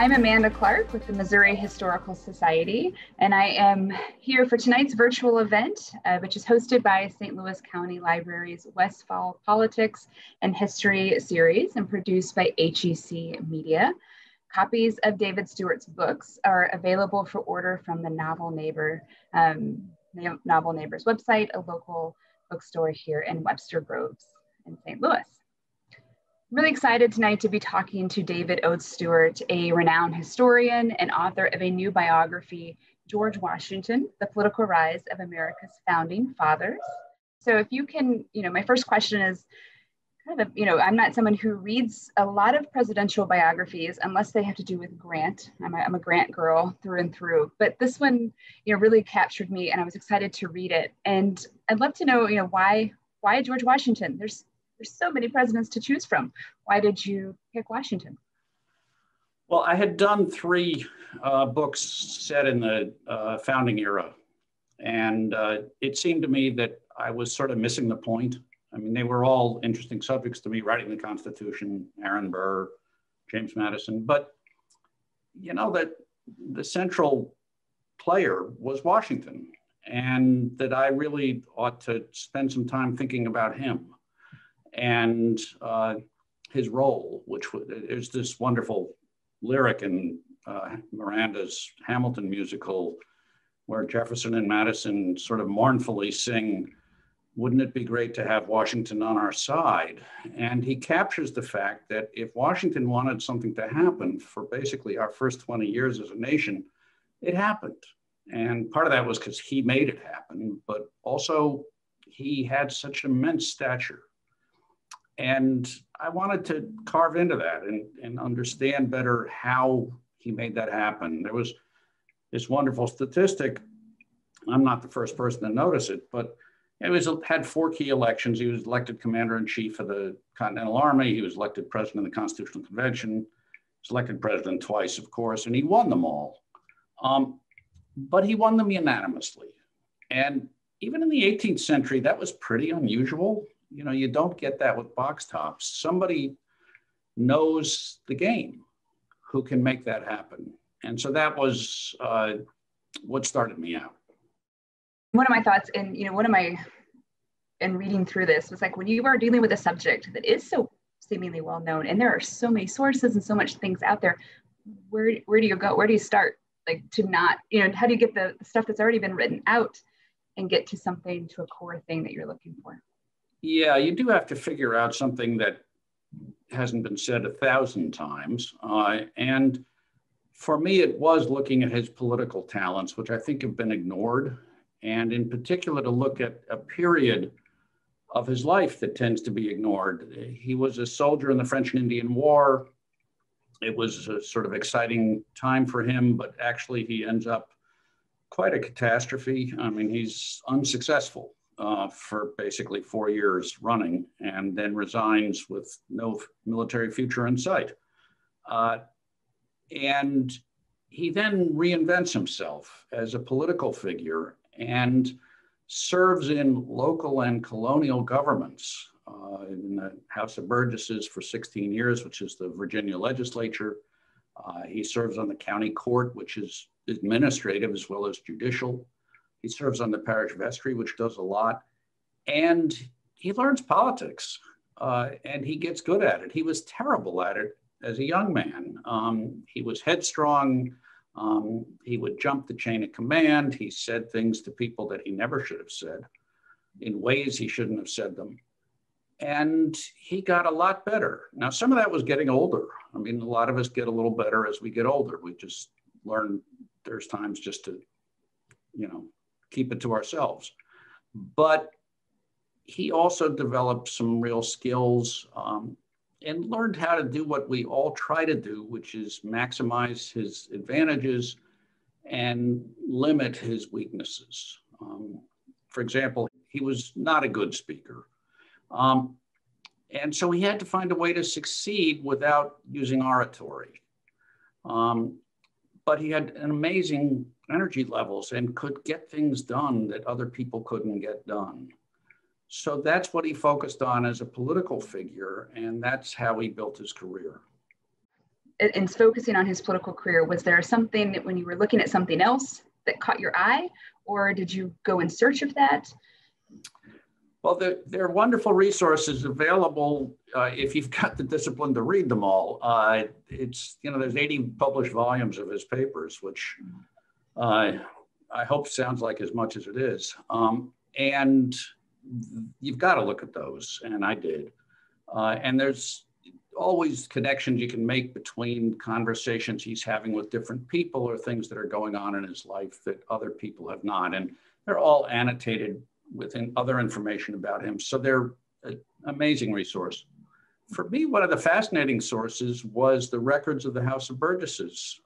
I'm Amanda Clark with the Missouri Historical Society, and I am here for tonight's virtual event, which is hosted by St. Louis County Library's Westfall Politics and History series and produced by HEC Media. Copies of David Stewart's books are available for order from the Novel Neighbor's website, a local bookstore here in Webster Groves in St. Louis. Really excited tonight to be talking to David Oates Stewart, a renowned historian and author of a new biography, George Washington, The Political Rise of America's Founding Fathers. So if you can, my first question is kind of, I'm not someone who reads a lot of presidential biographies unless they have to do with Grant. I'm a Grant girl through and through, but this one, really captured me and I was excited to read it. And I'd love to know, why George Washington? There's so many presidents to choose from. Why did you pick Washington? Well, I had done three books set in the founding era. And it seemed to me that I was sort of missing the point. I mean, they were all interesting subjects to me, writing the Constitution, Aaron Burr, James Madison. But, that the central player was Washington, and that I really ought to spend some time thinking about him. And his role, which is this wonderful lyric in Miranda's Hamilton musical, where Jefferson and Madison sort of mournfully sing, "Wouldn't it be great to have Washington on our side?" And he captures the fact that if Washington wanted something to happen for basically our first 20 years as a nation, it happened. And part of that was because he made it happen, but also he had such immense stature. And I wanted to carve into that and understand better how he made that happen. There was this wonderful statistic. I'm not the first person to notice it, but had 4 key elections. He was elected commander-in-chief of the Continental Army. He was elected president of the Constitutional Convention. He was elected president twice, of course, and he won them all. But he won them unanimously. And even in the 18th century, that was pretty unusual. You don't get that with box tops. Somebody knows the game who can make that happen. And so that was what started me out. One of my thoughts in reading through this was like, when you are dealing with a subject that is so seemingly well known, and there are so many sources and so much things out there, where do you go? Where do you start? Like, to not, how do you get the stuff that's already been written out and get to a core thing that you're looking for? Yeah, you do have to figure out something that hasn't been said 1,000 times. And for me, it was looking at his political talents, which I think have been ignored. And in particular, to look at a period of his life that tends to be ignored. He was a soldier in the French and Indian War. It was a sort of exciting time for him, but actually he ends up quite a catastrophe. I mean, he's unsuccessful for basically 4 years running, and then resigns with no military future in sight. And he then reinvents himself as a political figure and serves in local and colonial governments in the House of Burgesses for 16 years, which is the Virginia legislature. He serves on the county court, which is administrative as well as judicial. He serves on the parish vestry, which does a lot. And he learns politics and he gets good at it. He was terrible at it as a young man. He was headstrong. He would jump the chain of command. He said things to people that he never should have said, in ways he shouldn't have said them. And he got a lot better. Now, some of that was getting older. I mean, a lot of us get a little better as we get older. We just learn there's times just to, keep it to ourselves. But he also developed some real skills and learned how to do what we all try to do, which is maximize his advantages and limit his weaknesses. For example, he was not a good speaker. And so he had to find a way to succeed without using oratory. But he had an amazing energy levels and could get things done that other people couldn't get done. So that's what he focused on as a political figure, and that's how he built his career. in focusing on his political career, was there something when you were looking at something else that caught your eye, or did you go in search of that? Well, there are wonderful resources available if you've got the discipline to read them all. There's 80 published volumes of his papers, which I hope sounds like as much as it is. And you've got to look at those, and I did. And there's always connections you can make between conversations he's having with different people or things that are going on in his life that other people have not. And they're all annotated within other information about him. So they're an amazing resource. For me, one of the fascinating sources was the records of the House of Burgesses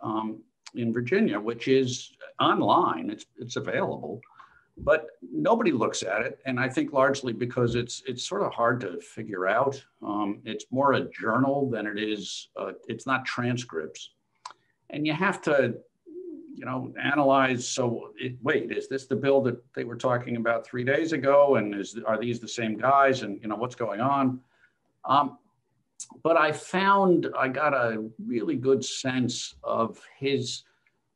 in Virginia, which is online, it's available, but nobody looks at it. And I think largely because it's sort of hard to figure out. It's more a journal than it is, it's not transcripts. And you have to, analyze, wait, is this the bill that they were talking about 3 days ago? And are these the same guys? And what's going on? But I got a really good sense of his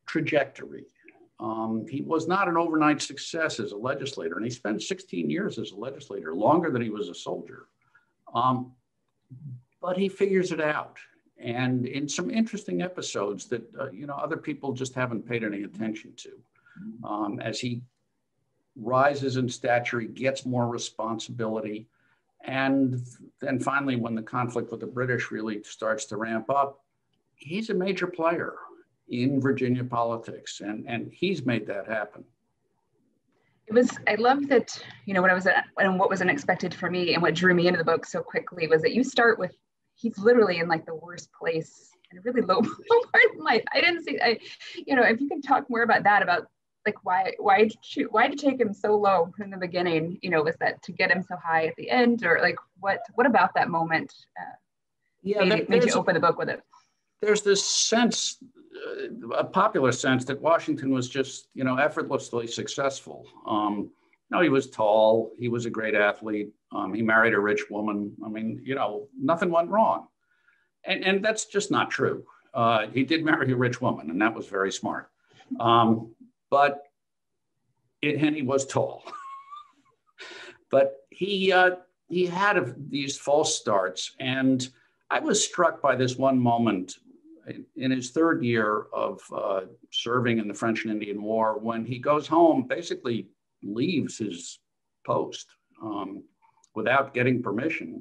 trajectory. He was not an overnight success as a legislator, and he spent 16 years as a legislator, longer than he was a soldier. But he figures it out. And in some interesting episodes that, other people just haven't paid any attention to. As he rises in stature, he gets more responsibility. And then finally, when the conflict with the British really starts to ramp up, he's a major player in Virginia politics, and he's made that happen. I love that, what was unexpected for me and what drew me into the book so quickly was that you start with, he's literally in like the worst place in a really low part in life. I didn't see, if you can talk more about that, about like why did you take him so low from the beginning? Was that to get him so high at the end, or like what about that moment made you open the book with it? There's this sense, a popular sense, that Washington was just effortlessly successful. He was tall, he was a great athlete, he married a rich woman. I mean, nothing went wrong, and that's just not true. He did marry a rich woman, and that was very smart. And he was tall. But he had these false starts. And I was struck by this one moment in his third year of serving in the French and Indian War, when he goes home, basically leaves his post without getting permission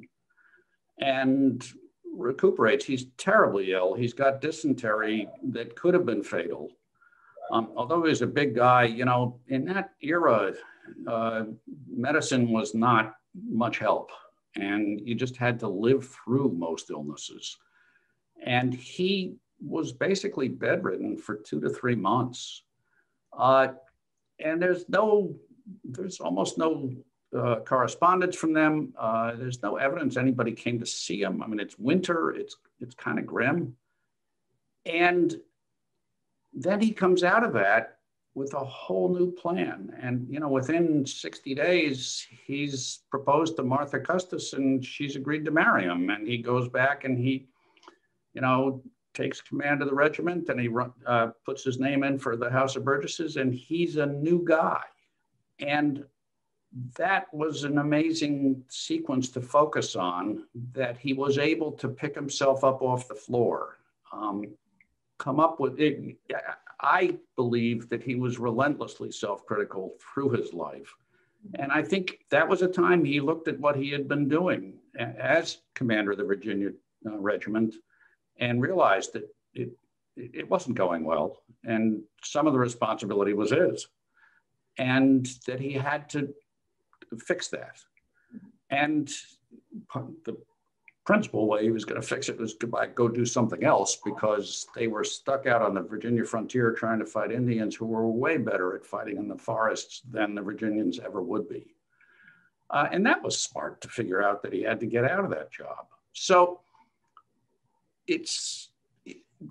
and recuperates. He's terribly ill. He's got dysentery that could have been fatal. Although he was a big guy, in that era, medicine was not much help, and you just had to live through most illnesses. And he was basically bedridden for 2 to 3 months. And there's almost no correspondence from them. There's no evidence anybody came to see him. I mean, it's winter, it's kind of grim. And then he comes out of that with a whole new plan. And, within 60 days, he's proposed to Martha Custis, and she's agreed to marry him. And he goes back and he, takes command of the regiment, and he puts his name in for the House of Burgesses, and he's a new guy. And that was an amazing sequence to focus on, that he was able to pick himself up off the floor. Come up with it. I believe that he was relentlessly self-critical through his life. And I think that was a time he looked at what he had been doing as commander of the Virginia regiment and realized that it wasn't going well. And some of the responsibility was his, and that he had to fix that. And the principal way he was going to fix it was to go do something else, because they were stuck out on the Virginia frontier trying to fight Indians who were way better at fighting in the forests than the Virginians ever would be. And that was smart to figure out that he had to get out of that job. So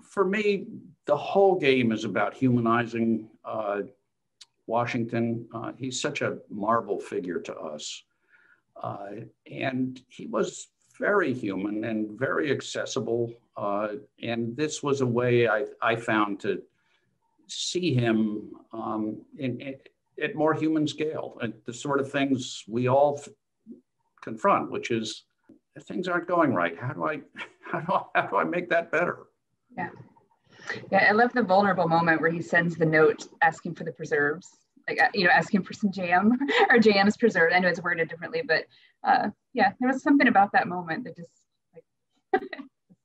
for me, the whole game is about humanizing Washington. He's such a marble figure to us. And he was very human and very accessible. And this was a way I found to see him at more human scale, and the sort of things we all confront, which is things aren't going right. How do I make that better? Yeah. Yeah, I love the vulnerable moment where he sends the note asking for the preserves, like, asking for some jam or jam's preserved. I know it's worded differently, but yeah, there was something about that moment that just like.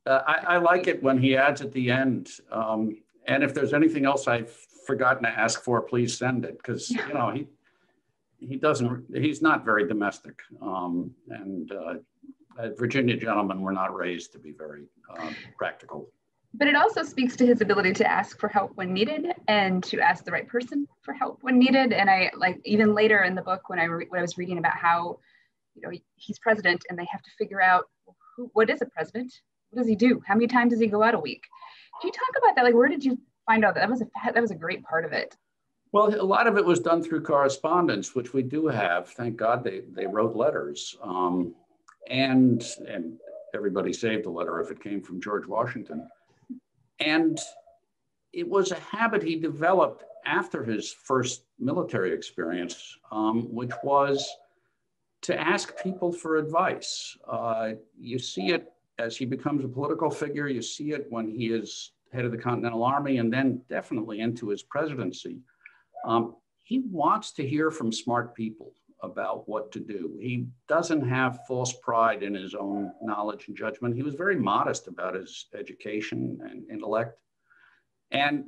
I like it when he adds at the end, and if there's anything else I've forgotten to ask for, please send it, because he's not very domestic, and Virginia gentlemen were not raised to be very practical. But it also speaks to his ability to ask for help when needed and to ask the right person for help when needed. And I like even later in the book when I was reading about how, he's president and they have to figure out what is a president? What does he do? How many times does he go out a week? Can you talk about that? Like, where did you find out that was a great part of it? Well, a lot of it was done through correspondence, which we do have. Thank God they wrote letters. And everybody saved a letter if it came from George Washington. And it was a habit he developed after his first military experience, which was to ask people for advice. You see it as he becomes a political figure. You see it when he is head of the Continental Army, and then definitely into his presidency. He wants to hear from smart people about what to do. He doesn't have false pride in his own knowledge and judgment. He was very modest about his education and intellect. And,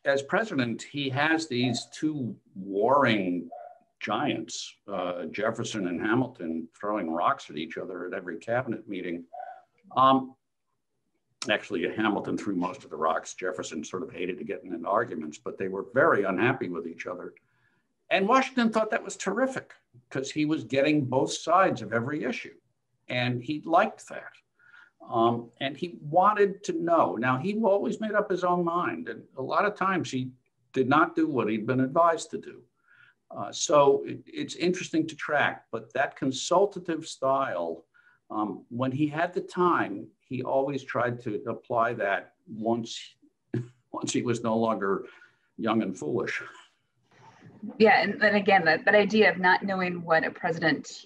as president, he has these two warring giants, Jefferson and Hamilton, throwing rocks at each other at every cabinet meeting. Actually, Hamilton threw most of the rocks. Jefferson sort of hated to get into arguments, but they were very unhappy with each other. And Washington thought that was terrific because he was getting both sides of every issue. And he liked that. And he wanted to know. Now, he always made up his own mind. And a lot of times he did not do what he'd been advised to do. So it's interesting to track. But that consultative style, when he had the time, he always tried to apply that once he was no longer young and foolish. Yeah, and then again, that idea of not knowing what a president,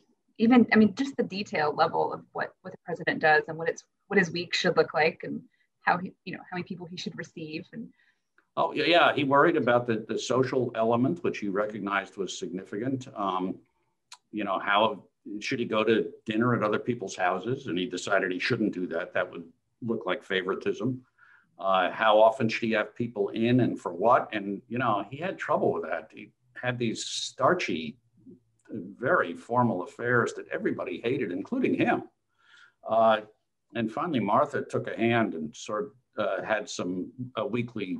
just the detail level of what the president does and what his week should look like and how how many people he should receive. And oh yeah, he worried about the social element, which he recognized was significant. How should he go to dinner at other people's houses? And he decided he shouldn't do that. That would look like favoritism. How often should he have people in and for what? And, he had trouble with that. He had these starchy, very formal affairs that everybody hated, including him. And finally, Martha took a hand and sort of had a weekly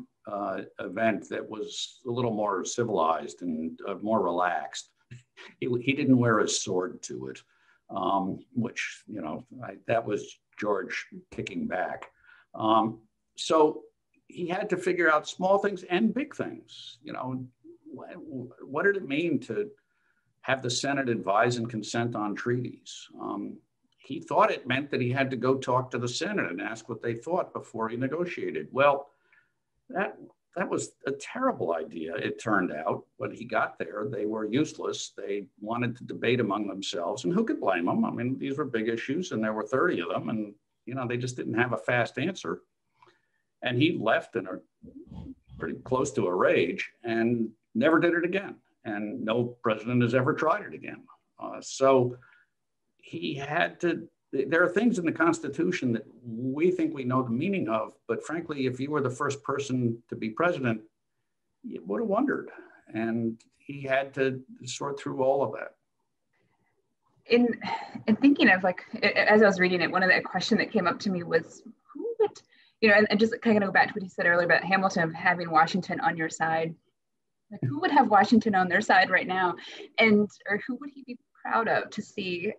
event that was a little more civilized and more relaxed. He didn't wear his sword to it, which, that was George kicking back. So he had to figure out small things and big things. What did it mean to have the Senate advise and consent on treaties? He thought it meant that he had to go talk to the Senate and ask what they thought before he negotiated. Well, that was a terrible idea, it turned out. When he got there, they were useless. They wanted to debate among themselves, and who could blame them? These were big issues, and there were 30 of them, and they just didn't have a fast answer. And he left in a pretty close to a rage and never did it again. And no president has ever tried it again. So he had to. There are things in the Constitution that we think we know the meaning of, but frankly, if you were the first person to be president, you would have wondered. And he had to sort through all of that. In thinking of, like, as I was reading it, one of the question that came up to me was, who would, and just kind of go back to what you said earlier about Hamilton, of having Washington on your side. Like, who would have Washington on their side right now? Or who would he be proud of to see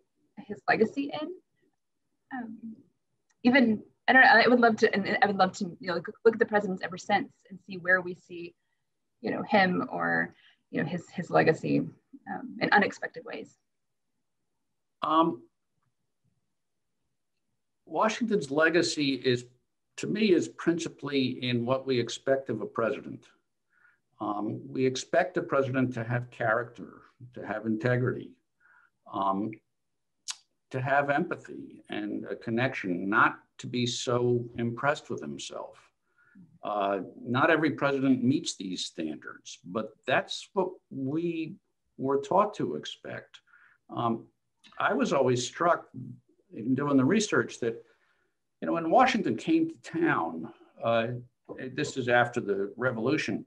his legacy in? Even, I don't know, I would love to look at the presidents ever since and see where we see him or his legacy in unexpected ways. Washington's legacy is, to me, is principally in what we expect of a president. We expect a president to have character, to have integrity, to have empathy and a connection, not to be so impressed with himself. Not every president meets these standards, but that's what we were taught to expect. I was always struck in doing the research that, when Washington came to town, this is after the Revolution,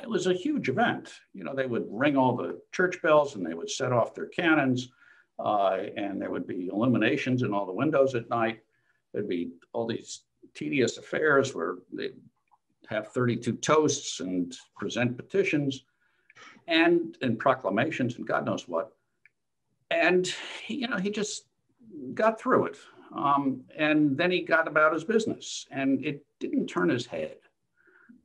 it was a huge event. They would ring all the church bells and they would set off their cannons, and there would be illuminations in all the windows at night. There'd be all these tedious affairs where they'd have 32 toasts and present petitions and proclamations and God knows what. And, he just got through it. And then he got about his business and it didn't turn his head.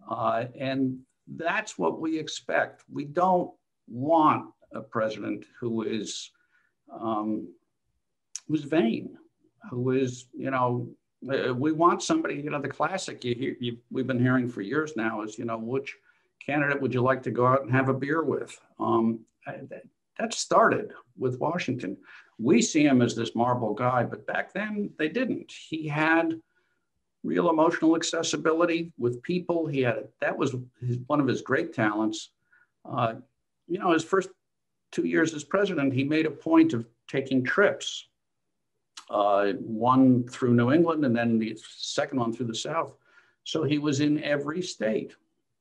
And that's what we expect. We don't want a president who is who's vain, who is, we want somebody, the classic we've been hearing for years now is, which candidate would you like to go out and have a beer with? That started with Washington. We see him as this marble guy, but back then they didn't. He had real emotional accessibility with people. That was one of his great talents. His first 2 years as president, he made a point of taking trips, one through New England and then the second one through the South. So he was in every state,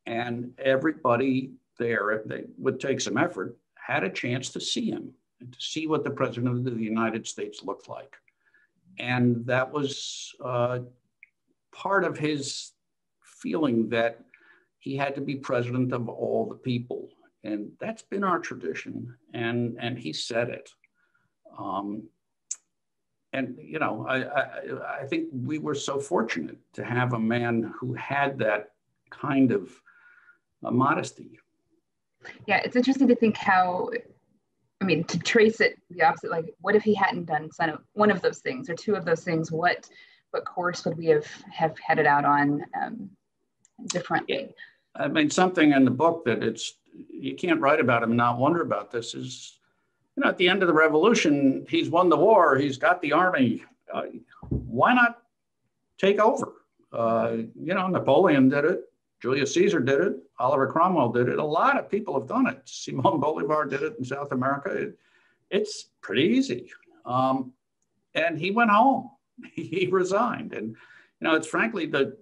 and everybody there, if they would take some effort, had a chance to see him and to see what the president of the United States looked like. And that was part of his feeling that he had to be president of all the people. And that's been our tradition, and he said it. I think we were so fortunate to have a man who had that kind of modesty. Yeah, it's interesting to think how, to trace it the opposite, like what if he hadn't done one of those things or two of those things, what course would we have headed out on differently? Yeah. Something in the book that you can't write about him and not wonder about this is, at the end of the Revolution, he's won the war, he's got the army. Why not take over? Napoleon did it. Julius Caesar did it. Oliver Cromwell did it. A lot of people have done it. Simon Bolivar did it in South America. It's pretty easy. And he went home. He resigned. And, it's frankly the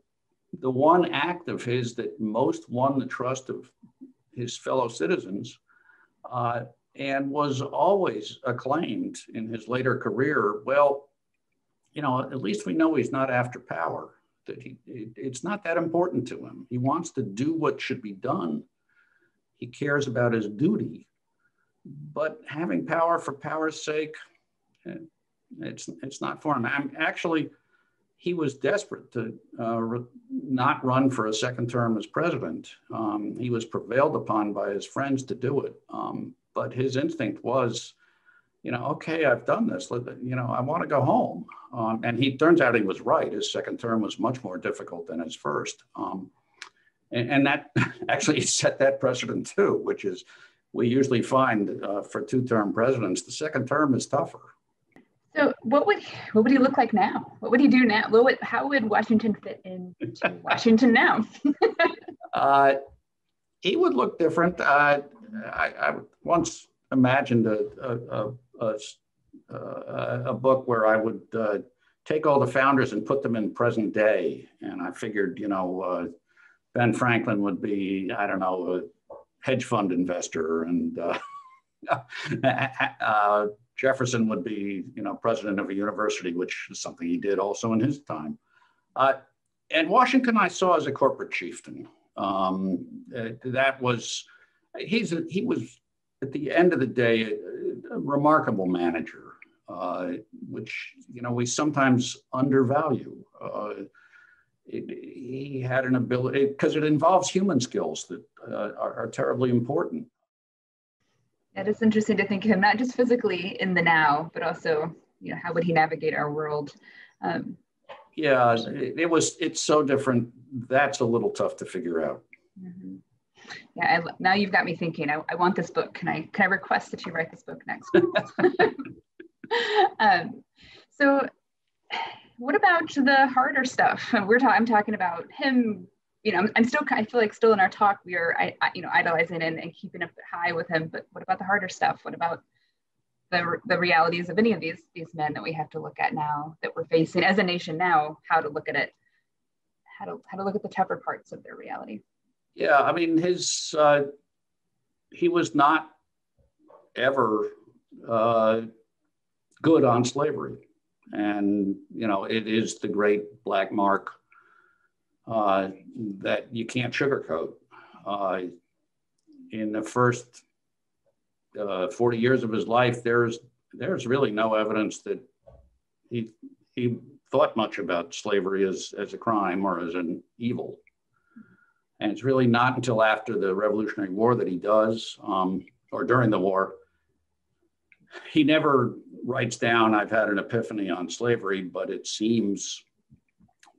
one act of his that most won the trust of his fellow citizens, and was always acclaimed in his later career. Well, at least we know he's not after power. That it's not that important to him. He wants to do what should be done. He cares about his duty, but having power for power's sake, it's not for him. He was desperate to not run for a second term as president. He was prevailed upon by his friends to do it, but his instinct was, okay, I've done this. I want to go home. And he turns out he was right. His second term was much more difficult than his first. And that actually set that precedent too, which is we usually find for two-term presidents, the second term is tougher. So what would he look like now? What would he do now? How would Washington fit into Washington now? He would look different. I once imagined a book where I would take all the founders and put them in present day. And I figured, Ben Franklin would be, a hedge fund investor, and Jefferson would be, president of a university, which is something he did also in his time. And Washington I saw as a corporate chieftain. He was, at the end of the day, a remarkable manager, which, we sometimes undervalue. He had an ability, because it involves human skills that are terribly important. It is interesting to think of him, not just physically in the now, but also, how would he navigate our world Yeah, it's so different. That's a little tough to figure out. Mm-hmm. Yeah, now you've got me thinking. I want this book. Can I request that you write this book next? So, what about the harder stuff? I'm talking about him. You know, I feel like still in our talk we are, idolizing and keeping up high with him. But what about the harder stuff? What about the realities of any of these men that we have to look at now, that we're facing as a nation now? How to look at it? How to look at the tougher parts of their reality? Yeah, I mean, he was not ever good on slavery. And, it is the great black mark that you can't sugarcoat. In the first 40 years of his life, there's really no evidence that he thought much about slavery as a crime or as an evil. And it's really not until after the Revolutionary War that he does, or during the war. He never writes down, I've had an epiphany on slavery, but it seems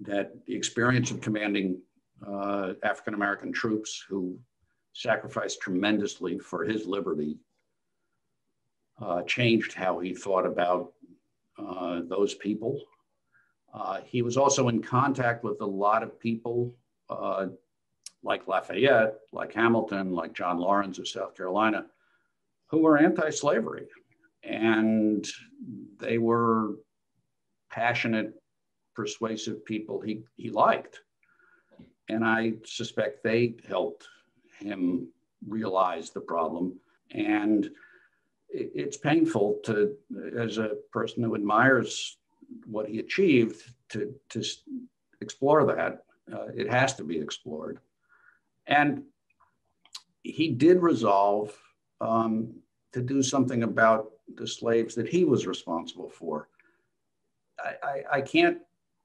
that the experience of commanding African-American troops who sacrificed tremendously for his liberty changed how he thought about those people. He was also in contact with a lot of people like Lafayette, like Hamilton, like John Lawrence of South Carolina, who were anti-slavery. And they were passionate, persuasive people he liked. And I suspect they helped him realize the problem. And it's painful as a person who admires what he achieved, to explore that. It has to be explored. And he did resolve to do something about the slaves that he was responsible for.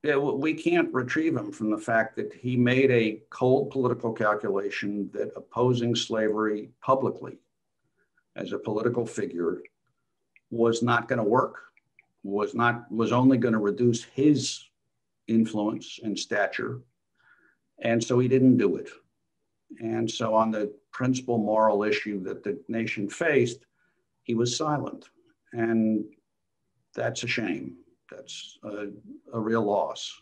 We can't retrieve him from the fact that he made a cold political calculation that opposing slavery publicly as a political figure was not going to work, was only going to reduce his influence and stature. And so he didn't do it. And so on the principal moral issue that the nation faced, he was silent. And that's a shame. That's a real loss.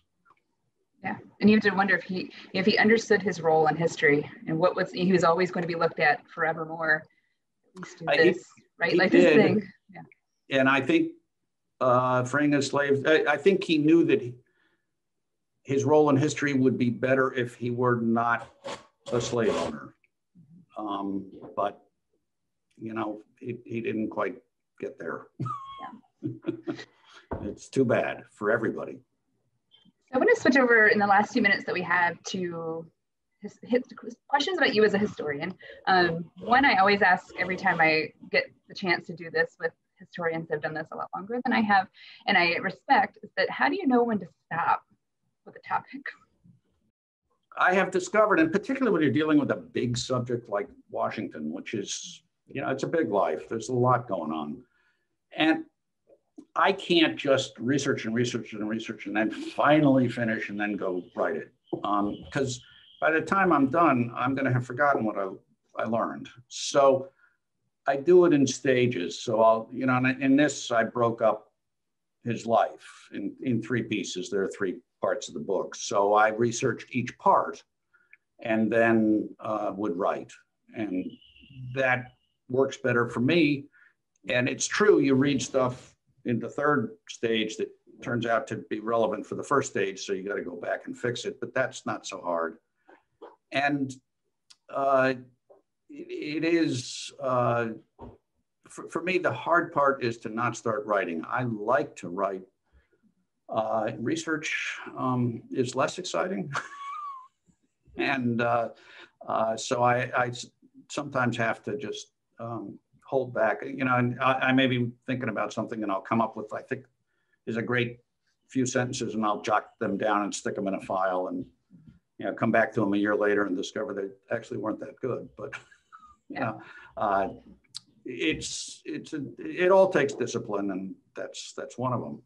Yeah, and you have to wonder if he understood his role in history and he was always going to be looked at forevermore. At least in this, right? Like this thing. Yeah. And I think freeing the slaves, I think he knew that his role in history would be better if he were not a slave owner. But he didn't quite get there. Yeah. It's too bad for everybody. I want to switch over in the last few minutes that we have to questions about you as a historian. One I always ask every time I get the chance to do this with historians that have done this a lot longer than I have, and I respect, is that how do you know when to stop with a topic? I have discovered, and particularly when you're dealing with a big subject like Washington, which is, it's a big life. There's a lot going on. And I can't just research and then finally finish and then go write it. Because by the time I'm done, I'm going to have forgotten what I learned. So I do it in stages. So I'll, in this, I broke up his life in three pieces. There are three parts of the book. So I researched each part and then would write. And that works better for me. And it's true, you read stuff in the third stage that turns out to be relevant for the first stage. So you got to go back and fix it, but that's not so hard. And it is, for me, the hard part is to not start writing. I like to write. Research is less exciting. And so I sometimes have to just hold back, and I may be thinking about something and I'll come up with, I think is a great few sentences, and I'll jot them down and stick them in a file and, come back to them a year later and discover they actually weren't that good. But, it all takes discipline, and that's one of them.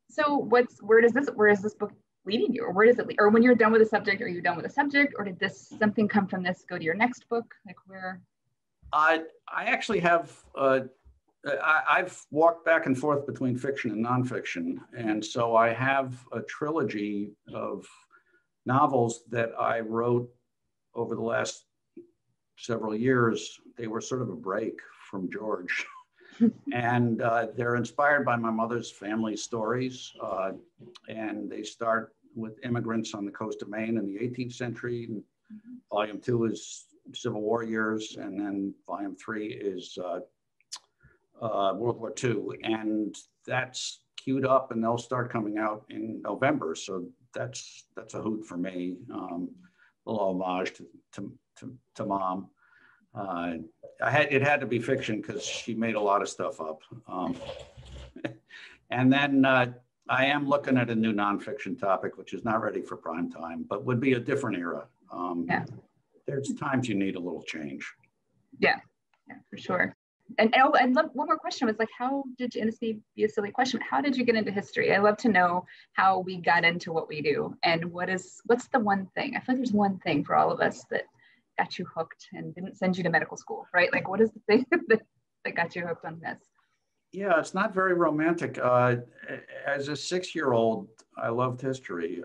So where is this book leading you, or where does it lead? Or when you're done with a subject, are you done with a subject, or did something come from this go to your next book? Like where? I actually have, I've walked back and forth between fiction and nonfiction. And so I have a trilogy of novels that I wrote over the last several years. They were sort of a break from George. And they're inspired by my mother's family stories. And they start with immigrants on the coast of Maine in the 18th century. And volume 2 is Civil War years. And then volume 3 is World War II. And that's queued up, and they'll start coming out in November. So that's a hoot for me. A little homage to Mom. It had to be fiction because she made a lot of stuff up. And then I am looking at a new nonfiction topic, which is not ready for prime time, but would be a different era. Yeah. There's times you need a little change. Yeah, for sure. And I'd love one more question was like, how did you, and this may be a silly question, but how did you get into history? I love to know how we got into what we do, and what's the one thing? I feel like there's one thing for all of us that got you hooked and didn't send you to medical school, right? Like, what is the thing that got you hooked on this? Yeah, it's not very romantic. As a 6-year-old, I loved history.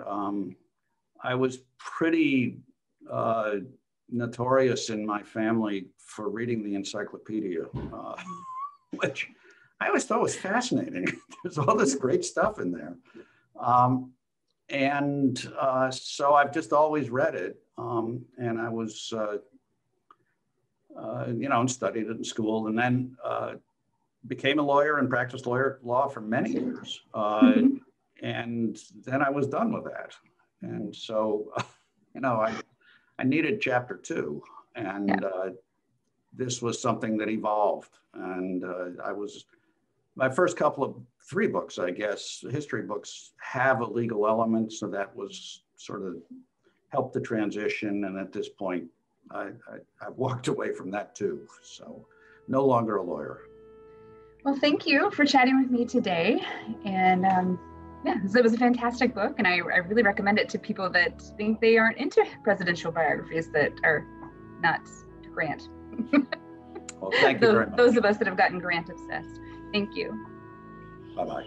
I was pretty notorious in my family for reading the encyclopedia, which I always thought was fascinating. There's all this great stuff in there. So I've just always read it. And I was, and studied it in school, and then became a lawyer and practiced law for many years. And then I was done with that. And so, I needed chapter 2, and this was something that evolved. And my first couple of 3 books, I guess, history books, have a legal element. So that was sort of helped the transition. And at this point, I've walked away from that too. So no longer a lawyer. Well, thank you for chatting with me today. And it was a fantastic book. And I really recommend it to people that think they aren't into presidential biographies that are not Grant. Well, thank you very much. Those of us that have gotten Grant obsessed. Thank you. Bye-bye.